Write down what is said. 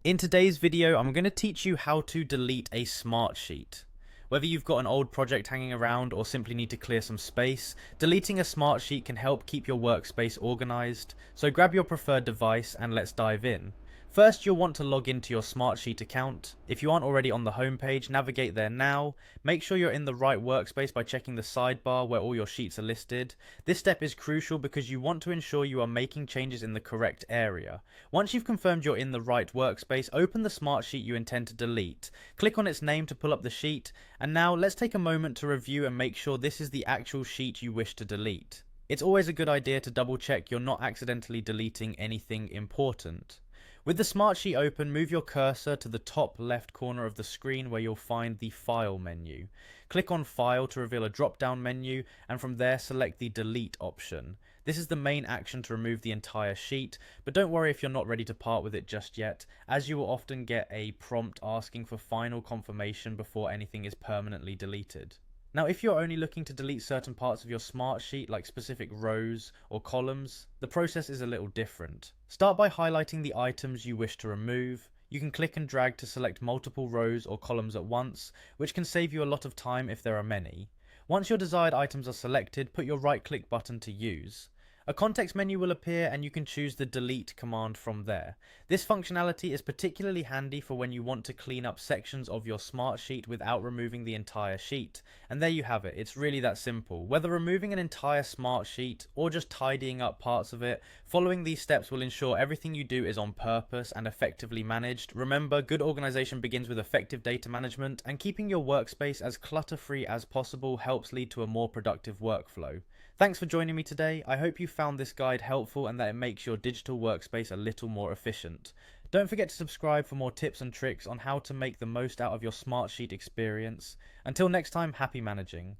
In today's video, I'm going to teach you how to delete a Smartsheet. Whether you've got an old project hanging around or simply need to clear some space, deleting a Smartsheet can help keep your workspace organized. So grab your preferred device and let's dive in. First, you'll want to log into your Smartsheet account. If you aren't already on the home page, navigate there now. Make sure you're in the right workspace by checking the sidebar where all your sheets are listed. This step is crucial because you want to ensure you are making changes in the correct area. Once you've confirmed you're in the right workspace, open the Smartsheet you intend to delete. Click on its name to pull up the sheet, and now let's take a moment to review and make sure this is the actual sheet you wish to delete. It's always a good idea to double check you're not accidentally deleting anything important. With the Smartsheet open, move your cursor to the top left corner of the screen where you'll find the File menu. Click on File to reveal a drop-down menu, and from there select the Delete option. This is the main action to remove the entire sheet, but don't worry if you're not ready to part with it just yet, as you will often get a prompt asking for final confirmation before anything is permanently deleted. Now, if you're only looking to delete certain parts of your Smartsheet, like specific rows or columns, the process is a little different. Start by highlighting the items you wish to remove. You can click and drag to select multiple rows or columns at once, which can save you a lot of time if there are many. Once your desired items are selected, put your right-click button to use. A context menu will appear and you can choose the delete command from there. This functionality is particularly handy for when you want to clean up sections of your Smartsheet without removing the entire sheet. And there you have it, it's really that simple. Whether removing an entire Smartsheet or just tidying up parts of it, following these steps will ensure everything you do is on purpose and effectively managed. Remember, good organization begins with effective data management, and keeping your workspace as clutter-free as possible helps lead to a more productive workflow. Thanks for joining me today. I hope you found this guide helpful and that it makes your digital workspace a little more efficient. Don't forget to subscribe for more tips and tricks on how to make the most out of your Smartsheet experience. Until next time, happy managing.